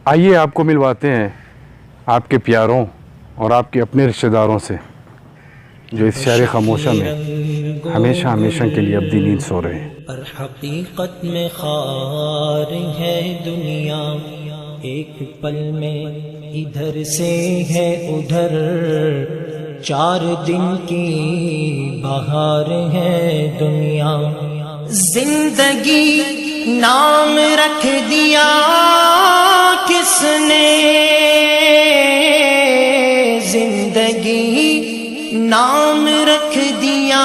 آئیے آپ کو ملواتے ہیں آپ کے پیاروں اور آپ کے اپنے رشتہ داروں سے جو اس شہر خاموشہ میں ہمیشہ ہمیشہ کے لیے ابدی نیند سو رہے ہیں۔ پر حقیقت میں خار ہے دنیا، ایک پل میں ادھر سے ہے ادھر، 4 دن کی بہار ہے دنیا۔ زندگی نام رکھ دیا کس نے، زندگی نام رکھ دیا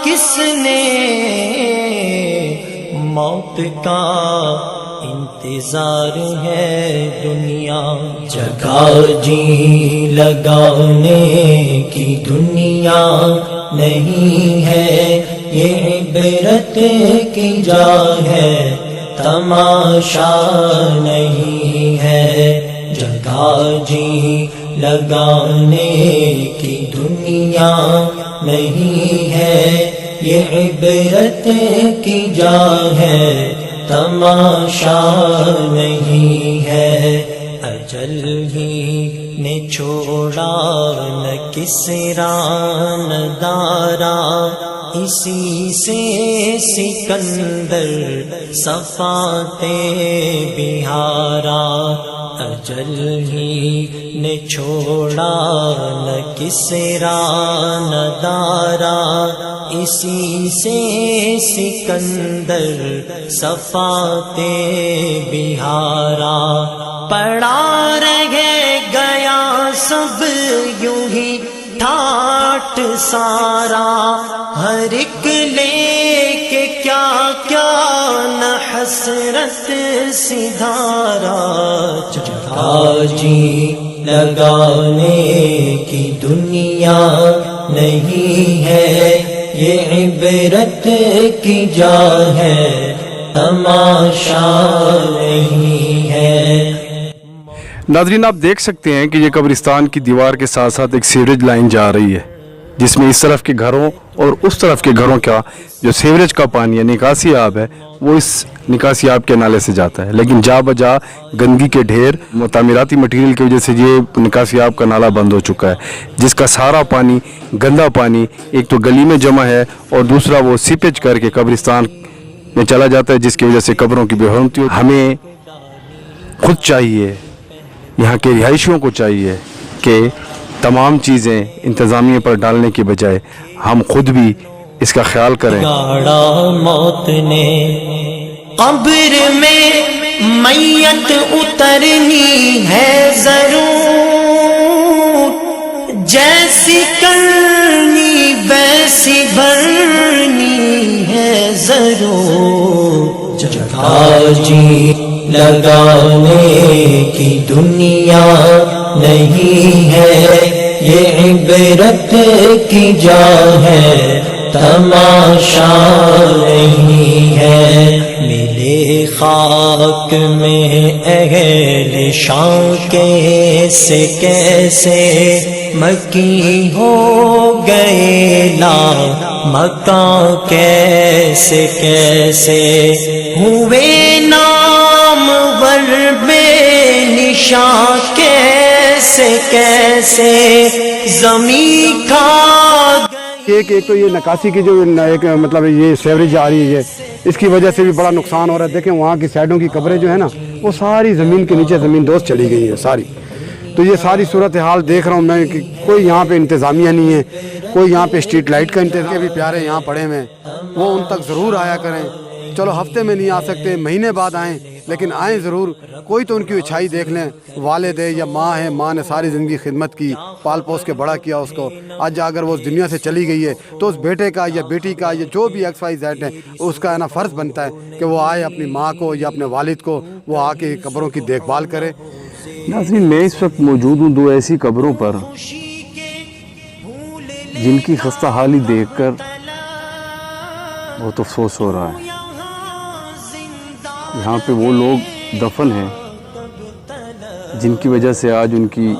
کس نے، موت کا انتظار ہے دنیا۔ جگہ جی لگانے کی دنیا نہیں ہے، یہ عبرت کی جا ہے، تماشا نہیں ہے۔ جگہ جی لگانے کی دنیا نہیں ہے، یہ عبرت کی جا ہے، تماشا نہیں ہے۔ اجل ہی نے چھوڑا نہ کسرا نہ دارا، اسی سے سکندر صفاتے بہارا۔ اجل ہی نے چھوڑا نہ کسرا نہ دارا، اسی سے سکندر صفاتے بہارا۔ پڑا رہ گیا سب یوں ہی ٹھاٹ سارا، ہر ایک لے کے کیا کیا نہ حسرت سدھارا۔ جگہ جی لگانے کی دنیا نہیں ہے، یہ عبرت کی جا ہے، تماشا نہیں ہے۔ ناظرین آپ دیکھ سکتے ہیں کہ یہ قبرستان کی دیوار کے ساتھ ساتھ ایک سیوریج لائن جا رہی ہے، جس میں اس طرف کے گھروں اور اس طرف کے گھروں کا جو سیوریج کا پانی ہے، نکاسی آب ہے، وہ اس نکاسی آب کے نالے سے جاتا ہے، لیکن جا بجا گندگی کے ڈھیر، تعمیراتی مٹیریل کی وجہ سے یہ نکاسی آب کا نالا بند ہو چکا ہے، جس کا سارا پانی گندا پانی ایک تو گلی میں جمع ہے اور دوسرا وہ سیپیج کر کے قبرستان میں چلا جاتا ہے، جس کی وجہ سے قبروں کی بے حرمتی ہو۔ ہمیں خود چاہیے، یہاں کے رہائشیوں کو چاہیے کہ تمام چیزیں انتظامیہ پر ڈالنے کے بجائے ہم خود بھی اس کا خیال کریں۔ گاڑا موت نے قبر میں میت اترنی ہے ضرور، جیسی کرنی ویسی بھرنی ہے ضرور۔ جگہ جی لگانے کی دنیا نہیں ہے، یہ عبرت کی جا ہے، تماشا نہیں ہے۔ ملے خاک میں اہل شان کیسے کیسے، مکی ہو گئے لا مکان کیسے کیسے، ہوئے نامور بے نشان کیسے کیسے، زمین کھا ایک تو یہ نکاسی کی جو ایک مطلب یہ سیوریج آ رہی ہے، اس کی وجہ سے بھی بڑا نقصان ہو رہا ہے۔ دیکھیں وہاں کی سائڈوں کی قبریں جو ہے نا، وہ ساری زمین کے نیچے زمین دوست چلی گئی ہے ساری۔ تو یہ ساری صورتحال دیکھ رہا ہوں میں کہ کوئی یہاں پہ انتظامیہ نہیں ہے، کوئی یہاں پہ اسٹریٹ لائٹ کا انتظام بھی پیارے یہاں پڑے ہوئے ہیں، وہ ان تک ضرور آیا کریں۔ چلو ہفتے میں نہیں آ سکتے، مہینے بعد آئیں، لیکن آئیں ضرور۔ کوئی تو ان کی اچھائی دیکھ لیں، والد ہے یا ماں ہے، ماں نے ساری زندگی خدمت کی، پال پوس کے بڑا کیا اس کو، آج اگر وہ اس دنیا سے چلی گئی ہے تو اس بیٹے کا یا بیٹی کا یا جو بھی ایکس وائی زیڈ ہے، اس کا نا فرض بنتا ہے کہ وہ آئے اپنی ماں کو یا اپنے والد کو وہ آ کے قبروں کی دیکھ بھال کرے۔ ناظرین میں اس وقت موجود ہوں 2 ایسی قبروں پر جن کی خستہ حالی دیکھ کر بہت افسوس ہو رہا ہے۔ یہاں پہ وہ لوگ دفن ہیں جن کی وجہ سے آج ان کی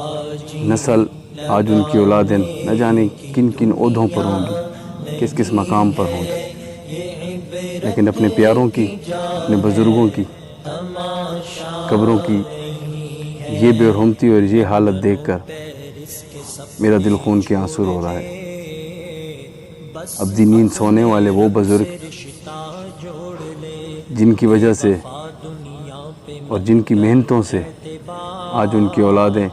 نسل، آج ان کی اولادیں نہ جانے کن کن عہدوں پر ہوں گی، کس کس مقام پر ہوں گی، لیکن اپنے پیاروں کی، اپنے بزرگوں کی قبروں کی یہ بے رحمتی اور یہ حالت دیکھ کر میرا دل خون کے آنسو رو رہا ہے۔ اب دی نیند سونے والے وہ بزرگ جن کی وجہ سے اور جن کی محنتوں سے آج ان کی اولادیں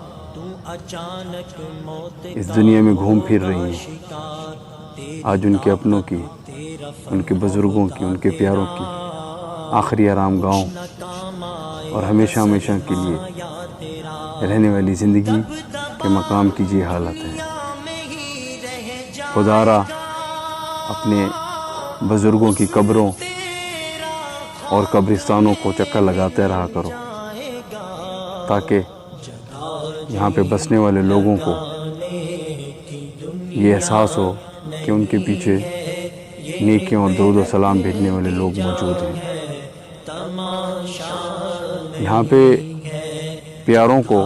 اس دنیا میں گھوم پھر رہی ہیں، آج ان کے اپنوں کی، ان کے بزرگوں کی، ان کے پیاروں کی آخری آرام گاہوں اور ہمیشہ ہمیشہ کے لیے رہنے والی زندگی کے مقام کی یہ حالت ہے۔ خدارا اپنے بزرگوں کی قبروں اور قبرستانوں کو چکر لگاتے رہا کرو تاکہ یہاں پہ بسنے والے لوگوں کو یہ احساس ہو کہ ان کے پیچھے نیکیوں اور درود و سلام بھیجنے والے لوگ موجود ہیں۔ یہاں پہ پیاروں کو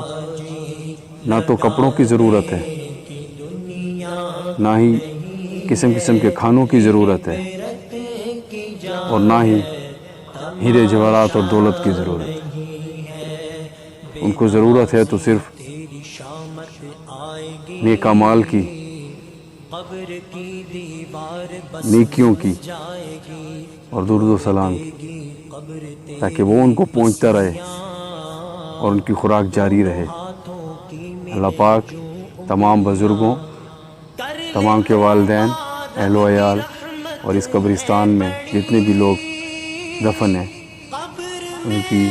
نہ تو کپڑوں کی ضرورت ہے، نہ ہی قسم قسم کے کھانوں کی ضرورت ہے، اور نہ ہی ہیرے جواہرات اور دولت کی ضرورت ہے۔ ان کو ضرورت ہے تو صرف نیک اعمال کی، نیکیوں کی اور درود و سلام کی، تاکہ وہ ان کو پہنچتا رہے اور ان کی خوراک جاری رہے۔ اللہ پاک تمام بزرگوں، تمام کے والدین، اہل و عیال اور اس قبرستان میں جتنے بھی لوگ دفن ہیں ان کی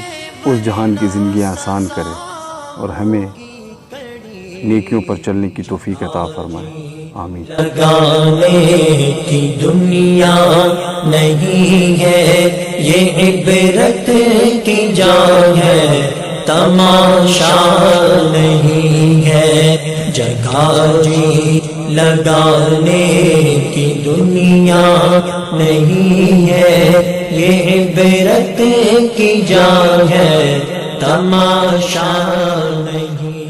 اس جہان کی زندگی آسان کرے اور ہمیں نیکیوں پر چلنے کی توفیق عطا فرمائے، آمین۔ لگانے کی دنیا نہیں ہے، یہ عبرت کی جا ہے، تماشا نہیں ہے۔ جگہ جی لگانے کی دنیا نہیں ہے، یہ عبرت کی جا ہے، تماشا نہیں۔